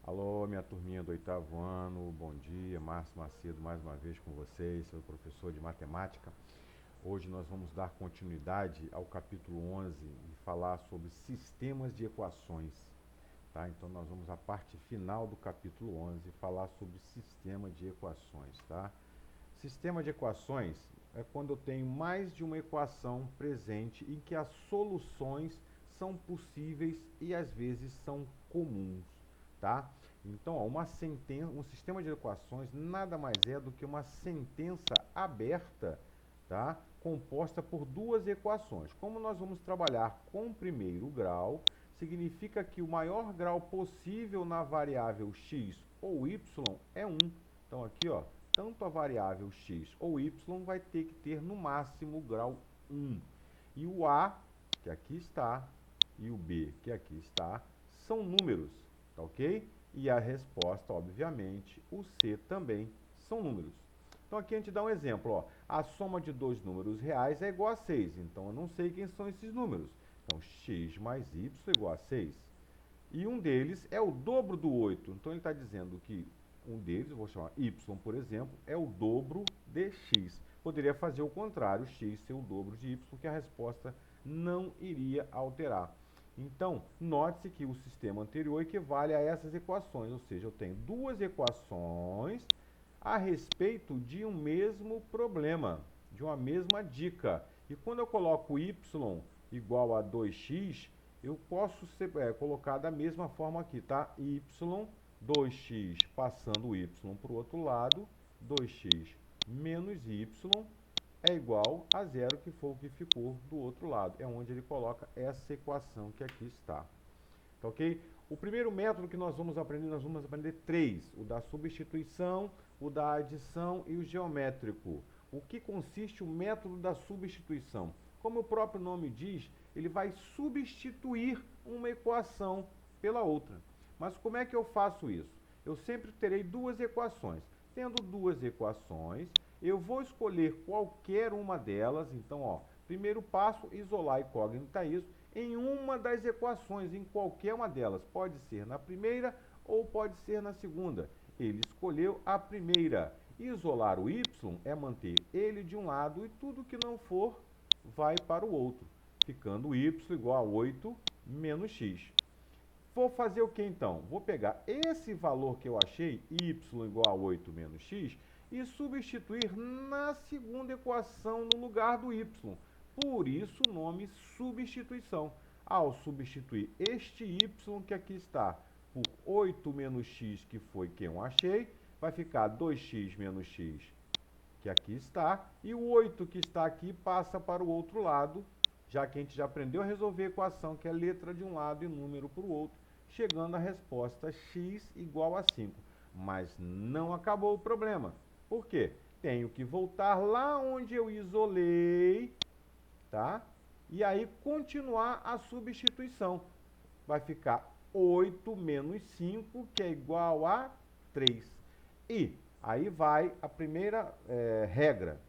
Alô, minha turminha do oitavo ano, bom dia, Márcio Macedo mais uma vez com vocês, seu professor de matemática. Hoje nós vamos dar continuidade ao capítulo 11 e falar sobre sistemas de equações, tá? Então nós vamos à parte final do capítulo 11 falar sobre sistema de equações, tá? Sistema de equações é quando eu tenho mais de uma equação presente em que as soluções são possíveis e às vezes são comuns, tá? Então, ó, um sistema de equações nada mais é do que uma sentença aberta, tá? Composta por duas equações. Como nós vamos trabalhar com o primeiro grau, significa que o maior grau possível na variável x ou y é 1. Então, aqui, ó, tanto a variável x ou y vai ter que ter no máximo o grau 1. E o a, que aqui está, e o b, que aqui está, são números, tá ok? E a resposta, obviamente, o c também são números. Então aqui a gente dá um exemplo, ó. A soma de dois números reais é igual a 6, então eu não sei quem são esses números. Então x mais y é igual a 6. E um deles é o dobro do 8, então ele está dizendo que um deles, eu vou chamar y, por exemplo, é o dobro de x. Poderia fazer o contrário, x ser o dobro de y, que a resposta não iria alterar. Então, note-se que o sistema anterior equivale a essas equações, ou seja, eu tenho duas equações a respeito de um mesmo problema, de uma mesma dica. E quando eu coloco y igual a 2x, eu posso colocar da mesma forma aqui, tá? Y, 2x passando o y para o outro lado, 2x menos y é igual a zero, que foi o que ficou do outro lado. É onde ele coloca essa equação que aqui está. Tá ok? O primeiro método que nós vamos aprender três: o da substituição, o da adição e o geométrico. O que consiste o método da substituição? Como o próprio nome diz, ele vai substituir uma equação pela outra. Mas como é que eu faço isso? Eu sempre terei duas equações. Tendo duas equações, eu vou escolher qualquer uma delas. Então, ó, primeiro passo, isolar a incógnita isso em uma das equações, em qualquer uma delas. Pode ser na primeira ou pode ser na segunda. Ele escolheu a primeira. Isolar o y é manter ele de um lado e tudo que não for vai para o outro, ficando y igual a 8 menos x. Vou fazer o que então? Vou pegar esse valor que eu achei, y igual a 8 menos x, e substituir na segunda equação no lugar do y. Por isso o nome substituição. Ao substituir este y que aqui está por 8 menos x, que foi quem eu achei, vai ficar 2x menos x, que aqui está, e o 8 que está aqui passa para o outro lado, já que a gente já aprendeu a resolver a equação, que é letra de um lado e número para o outro, chegando à resposta x igual a 5. Mas não acabou o problema. Por quê? Tenho que voltar lá onde eu isolei, tá? E aí continuar a substituição. Vai ficar 8 menos 5, que é igual a 3. E aí vai a primeira regra.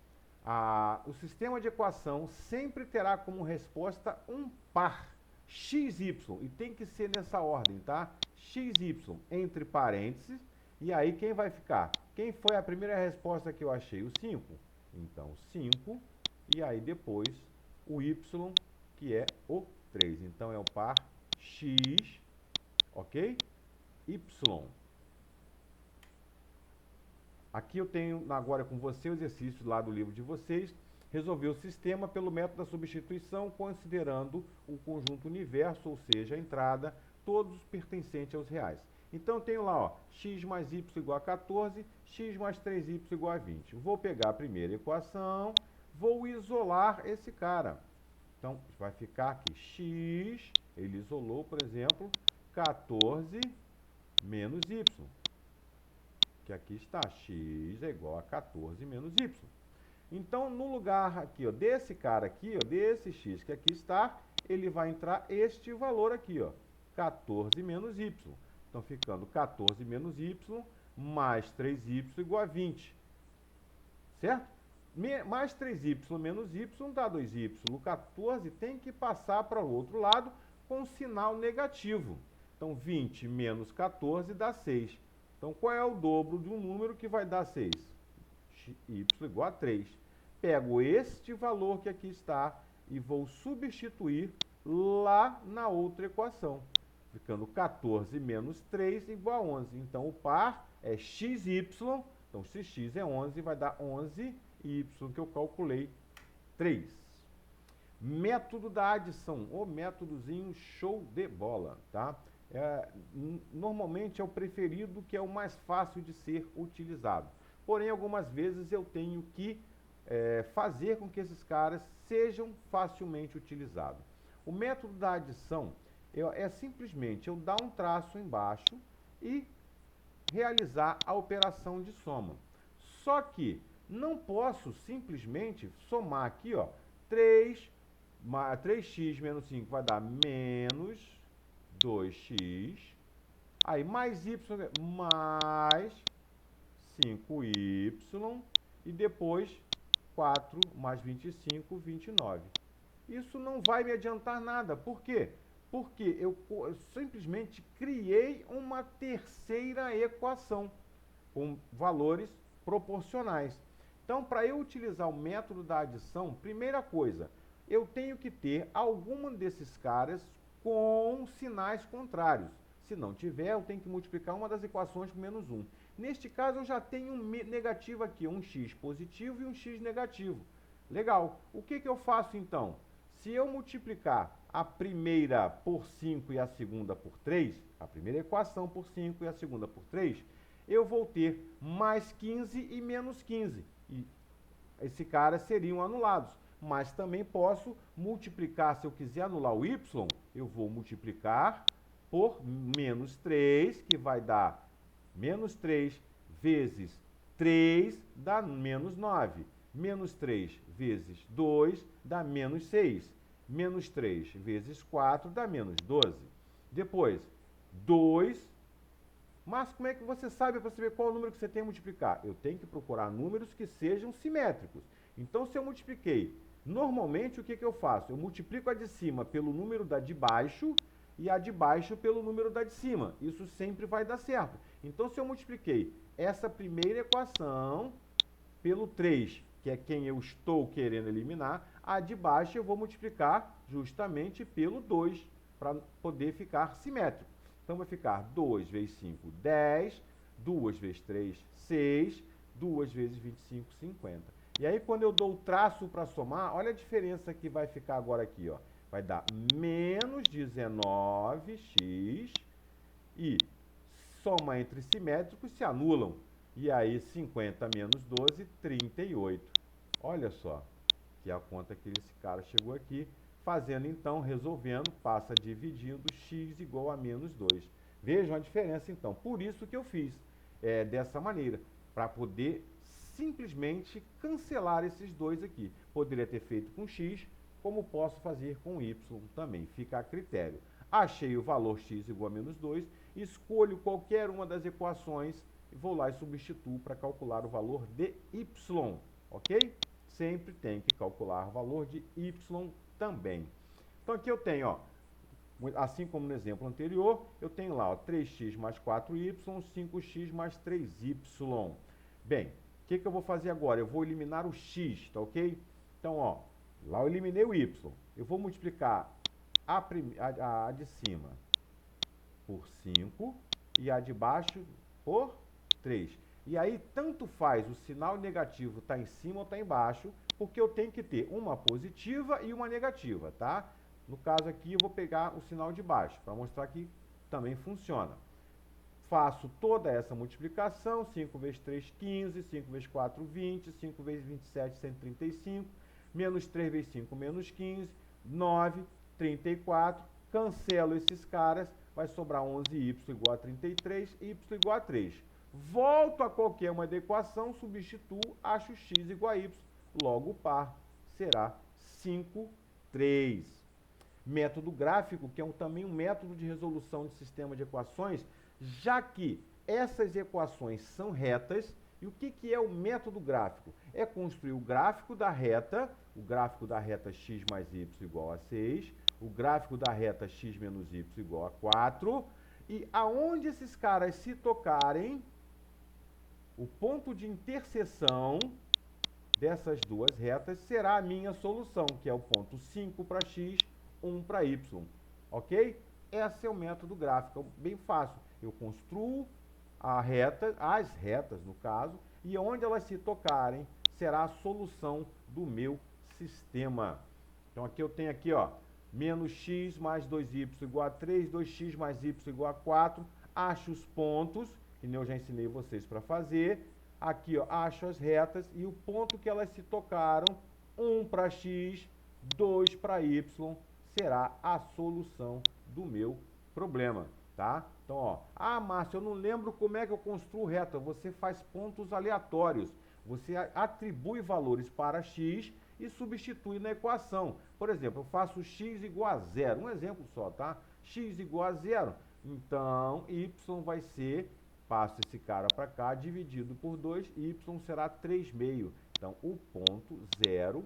O sistema de equação sempre terá como resposta um par, xy, e tem que ser nessa ordem, tá? Xy entre parênteses, e aí quem vai ficar? Quem foi a primeira resposta que eu achei? O 5. Então, 5, e aí depois o y, que é o 3. Então, é o par x, ok? Y. Aqui eu tenho agora com você o exercício lá do livro de vocês, resolver o sistema pelo método da substituição, considerando o conjunto universo, ou seja, a entrada, todos pertencentes aos reais. Então eu tenho lá, ó, x mais y igual a 14, x mais 3y igual a 20. Vou pegar a primeira equação, vou isolar esse cara. Então vai ficar aqui x, ele isolou, por exemplo, 14 menos y, que aqui está, x é igual a 14 menos y. Então, no lugar aqui, ó, desse cara aqui, ó, desse x que aqui está, ele vai entrar este valor aqui, ó, 14 menos y. Então, ficando 14 menos y mais 3y igual a 20. Certo? Mais 3y menos y dá 2y. O 14 tem que passar para o outro lado com sinal negativo. Então, 20 menos 14 dá 6. Então, qual é o dobro de um número que vai dar 6? Y igual a 3. Pego este valor que aqui está e vou substituir lá na outra equação, ficando 14 menos 3 igual a 11. Então, o par é xy, então se x é 11, vai dar 11y, que eu calculei 3. Método da adição, o métodozinho show de bola, tá? Normalmente é o preferido, que é o mais fácil de ser utilizado. Porém, algumas vezes eu tenho que fazer com que esses caras sejam facilmente utilizados. O método da adição é simplesmente eu dar um traço embaixo e realizar a operação de soma. Só que não posso simplesmente somar aqui, ó, 3x menos 5 vai dar menos 2x, aí mais y mais 5y, e depois 4 mais 25, 29. Isso não vai me adiantar nada. Por quê? Porque eu simplesmente criei uma terceira equação com valores proporcionais. Então, para eu utilizar o método da adição, primeira coisa, eu tenho que ter algum desses caras com sinais contrários. Se não tiver, eu tenho que multiplicar uma das equações por menos 1. Neste caso, eu já tenho um negativo aqui, um x positivo e um x negativo. Legal. O que eu faço então? Se eu multiplicar a primeira por 5 e a segunda por 3, a primeira equação por 5 e a segunda por 3, eu vou ter mais 15 e menos 15. E esses caras seriam anulados. Mas também posso multiplicar, se eu quiser anular o y, eu vou multiplicar por menos 3, que vai dar menos 3 vezes 3 dá menos 9. Menos 3 vezes 2 dá menos 6. Menos 3 vezes 4 dá menos 12. Depois, 2. Mas como é que você sabe para saber qual é o número que você tem que multiplicar? Eu tenho que procurar números que sejam simétricos. Então, se eu multipliquei, normalmente o que eu faço? Eu multiplico a de cima pelo número da de baixo e a de baixo pelo número da de cima. Isso sempre vai dar certo. Então, se eu multipliquei essa primeira equação pelo 3, que é quem eu estou querendo eliminar, a de baixo eu vou multiplicar justamente pelo 2, para poder ficar simétrico. Então, vai ficar 2 vezes 5, 10, 2 vezes 3, 6, 2 vezes 25, 50. E aí, quando eu dou o traço para somar, olha a diferença que vai ficar agora aqui, ó. Vai dar menos 19x e soma entre simétricos se anulam. E aí, 50 menos 12, 38. Olha só que a conta que esse cara chegou aqui, fazendo então, resolvendo, passa dividindo x igual a menos 2. Vejam a diferença então. Por isso que eu fiz dessa maneira, para poder simplesmente cancelar esses dois aqui. Poderia ter feito com x, como posso fazer com y também, fica a critério. Achei o valor x igual a menos 2, escolho qualquer uma das equações e vou lá e substituo para calcular o valor de y, ok? Sempre tem que calcular o valor de y também. Então aqui eu tenho, ó, assim como no exemplo anterior, eu tenho lá, ó, 3x mais 4y, 5x mais 3y. Bem, o que eu vou fazer agora? Eu vou eliminar o x, tá ok? Então, ó, lá eu eliminei o y. Eu vou multiplicar a de cima por 5 e a de baixo por 3. E aí, tanto faz o sinal negativo tá em cima ou tá embaixo, porque eu tenho que ter uma positiva e uma negativa, tá? No caso aqui, eu vou pegar o sinal de baixo, para mostrar que também funciona. Faço toda essa multiplicação, 5 vezes 3, 15, 5 vezes 4, 20, 5 vezes 27, 135, menos 3 vezes 5, menos 15, 9, 34, cancelo esses caras, vai sobrar 11y igual a 33, y igual a 3. Volto a qualquer uma da equação, substituo, acho x igual a y, logo o par será 5, 3. Método gráfico, que é também um método de resolução de sistema de equações, já que essas equações são retas. E o que é o método gráfico? É construir o gráfico da reta x mais y igual a 6, o gráfico da reta x menos y igual a 4, E aonde esses caras se tocarem, o ponto de interseção dessas duas retas será a minha solução, que é o ponto 5 para x, 1 para y. Ok? Esse é o método gráfico, bem fácil. Eu construo as retas, no caso, e onde elas se tocarem, será a solução do meu sistema. Então, aqui eu tenho aqui, ó, menos x mais 2y igual a 3, 2x mais y igual a 4. Acho os pontos, que eu já ensinei vocês para fazer. Aqui, ó, acho as retas e o ponto que elas se tocaram, 1 para x, 2 para y, será a solução do meu problema, tá? Então, ó, Márcio, eu não lembro como é que eu construo reta. Você faz pontos aleatórios. Você atribui valores para x e substitui na equação. Por exemplo, eu faço x igual a 0. Um exemplo só, tá? X igual a 0. Então, y vai ser, passo esse cara para cá, dividido por 2, y será 3/2. Então, o ponto 0,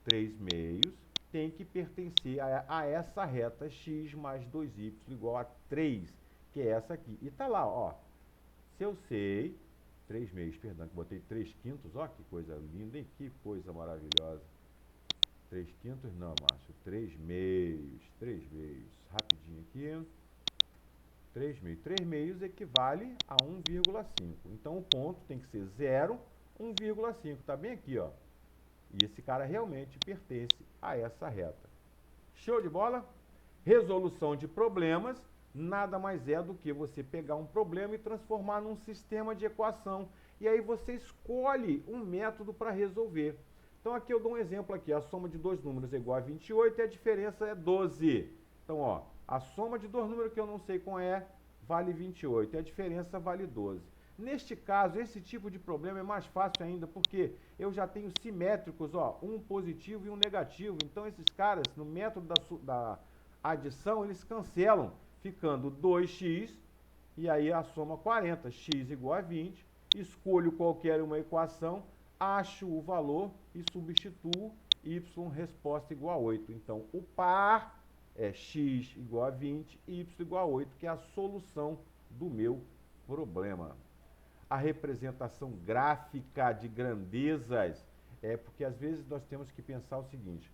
3/2, tem que pertencer a essa reta x mais 2y igual a 3, que é essa aqui. E tá lá, ó. Se eu sei, 3/2, perdão, que botei 3/5, ó, que coisa linda, hein? Que coisa maravilhosa. 3/5, não, Márcio, 3/2, 3/2, rapidinho aqui. 3/2. 3/2 equivale a 1,5. Então, o ponto tem que ser 0, 1,5. Tá bem aqui, ó. E esse cara realmente pertence a essa reta. Show de bola? Resolução de problemas nada mais é do que você pegar um problema e transformar num sistema de equação. E aí você escolhe um método para resolver. Então aqui eu dou um exemplo aqui. A soma de dois números é igual a 28 e a diferença é 12. Então, ó, a soma de dois números que eu não sei qual é, vale 28 e a diferença vale 12. Neste caso, esse tipo de problema é mais fácil ainda, porque eu já tenho simétricos, ó, um positivo e um negativo. Então, esses caras, no método da adição, eles cancelam, ficando 2x, e aí a soma 40, x igual a 20. Escolho qualquer uma equação, acho o valor e substituo y resposta igual a 8. Então, o par é x igual a 20, y igual a 8, que é a solução do meu problema. A representação gráfica de grandezas porque às vezes nós temos que pensar o seguinte,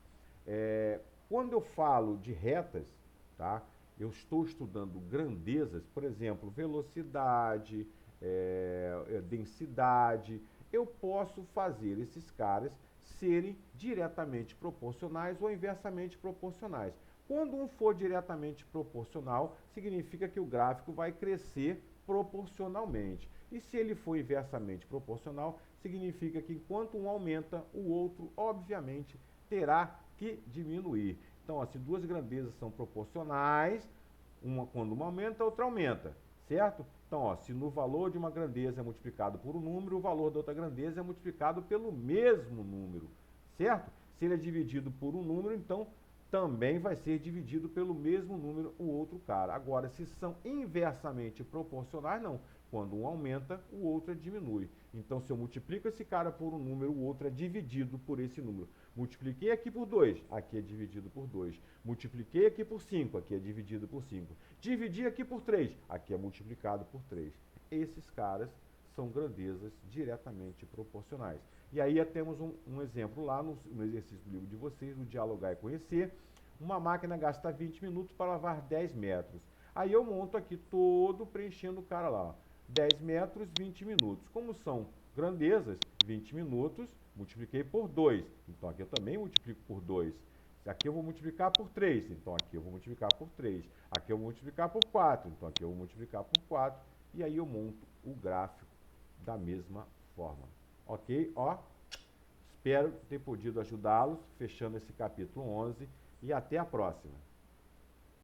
quando eu falo de retas, tá, eu estou estudando grandezas, por exemplo, velocidade, densidade, eu posso fazer esses caras serem diretamente proporcionais ou inversamente proporcionais. Quando um for diretamente proporcional, significa que o gráfico vai crescer proporcionalmente. E se ele for inversamente proporcional, significa que enquanto um aumenta, o outro, obviamente, terá que diminuir. Então, ó, se duas grandezas são proporcionais, quando uma aumenta, a outra aumenta, certo? Então, ó, se no valor de uma grandeza é multiplicado por um número, o valor da outra grandeza é multiplicado pelo mesmo número, certo? Se ele é dividido por um número, então também vai ser dividido pelo mesmo número o outro cara. Agora, se são inversamente proporcionais, não. Quando um aumenta, o outro diminui. Então, se eu multiplico esse cara por um número, o outro é dividido por esse número. Multipliquei aqui por 2, aqui é dividido por 2. Multipliquei aqui por 5, aqui é dividido por 5. Dividi aqui por 3, aqui é multiplicado por 3. Esses caras são grandezas diretamente proporcionais. E aí temos um exemplo lá no exercício do livro de vocês, no Dialogar e Conhecer. Uma máquina gasta 20 minutos para lavar 10 metros. Aí eu monto aqui todo preenchendo o cara lá. 10 metros, 20 minutos. Como são grandezas, 20 minutos, multipliquei por 2. Então aqui eu também multiplico por 2. Aqui eu vou multiplicar por 3. Então aqui eu vou multiplicar por 3. Aqui eu vou multiplicar por 4. Então aqui eu vou multiplicar por 4. E aí eu monto o gráfico da mesma forma. Ok? Ó, espero ter podido ajudá-los, fechando esse capítulo 11. E até a próxima.